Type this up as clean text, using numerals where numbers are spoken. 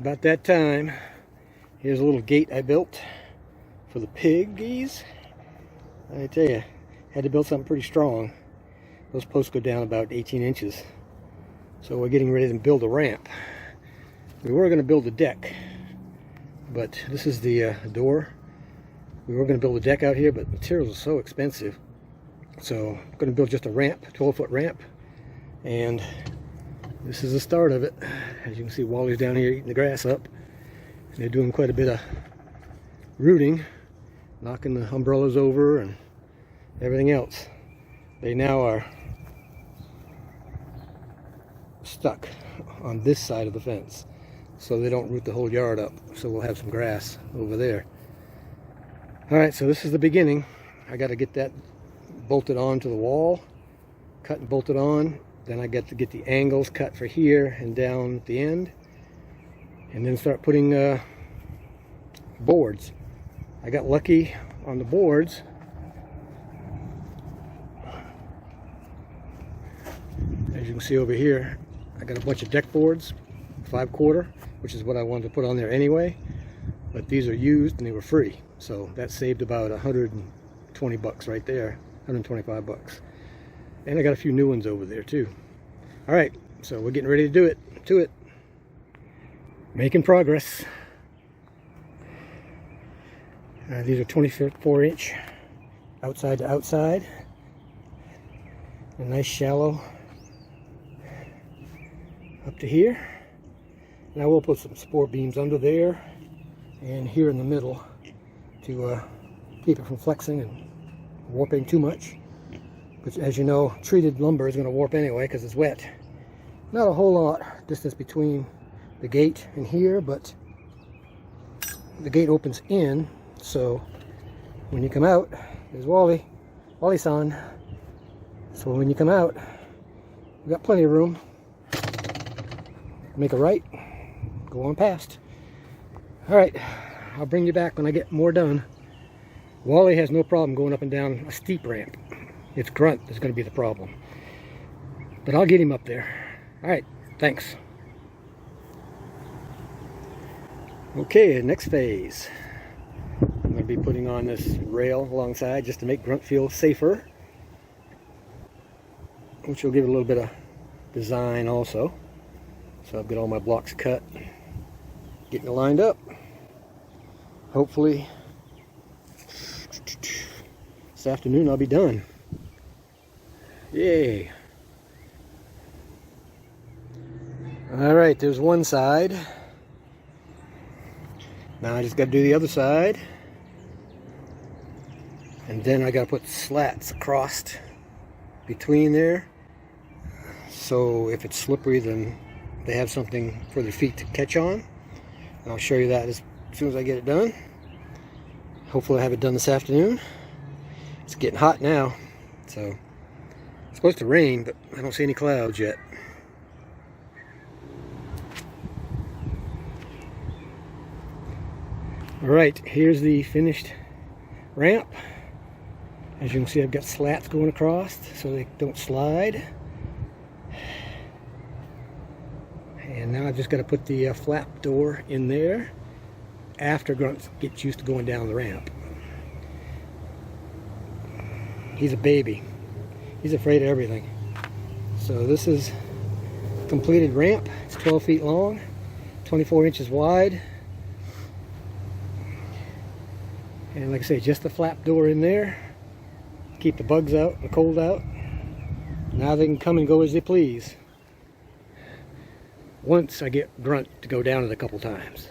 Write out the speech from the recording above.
about that time. Here's a little gate I built for the piggies. I tell you, had to build something pretty strong. Those posts go down about 18 inches. So we're getting ready to build a ramp. We were going to build a deck, but this is the door. We were going to build a deck out here, but materials are so expensive. So I'm going to build just a ramp, 12-foot ramp. And this is the start of it. As you can see, Wally's down here eating the grass up. And they're doing quite a bit of rooting, knocking the umbrellas over and everything else. They now are stuck on this side of the fence, so they don't root the whole yard up. So we'll have some grass over there. Alright, so this is the beginning. I got to get that bolted onto the wall, cut and bolted on. Then I get to get the angles cut for here and down at the end, and then start putting boards. I got lucky on the boards. As you can see over here, I got a bunch of deck boards, 5/4, which is what I wanted to put on there anyway. But these are used and they were free, so that saved about 120 bucks right there, 125 bucks. And I got a few new ones over there too. All right, so we're getting ready to do it. Making progress. These are 24-inch outside to outside. A nice shallow up to here. Now we'll put some support beams under there and here in the middle to keep it from flexing and warping too much. But as you know, treated lumber is going to warp anyway because it's wet. Not a whole lot distance between the gate and here, but the gate opens in, so when you come out, there's Wally-san. So when you come out, you've got plenty of room. Make a right, go on past. Alright, I'll bring you back when I get more done. Wally has no problem going up and down a steep ramp. It's Grunt that's going to be the problem. But I'll get him up there. Alright, thanks. Okay, next phase. I'm going to be putting on this rail alongside just to make Grunt feel safer, which will give it a little bit of design also. So I've got all my blocks cut, getting it lined up. Hopefully this afternoon I'll be done. Yay. Alright, there's one side. Now I just got to do the other side. And then I got to put slats across between there. So if it's slippery, then they have something for their feet to catch on. And I'll show you that as soon as I get it done. Hopefully I have it done this afternoon. It's getting hot now, so it's supposed to rain, but I don't see any clouds yet. Alright, here's the finished ramp. As you can see, I've got slats going across so they don't slide. And now I've just got to put the flap door in there after Grunt gets used to going down the ramp. He's a baby. He's afraid of everything. So this is a completed ramp. It's 12 feet long, 24 inches wide. And like I say, just the flap door in there. Keep the bugs out, the cold out. Now they can come and go as they please. Once I get Grunt to go down it a couple times.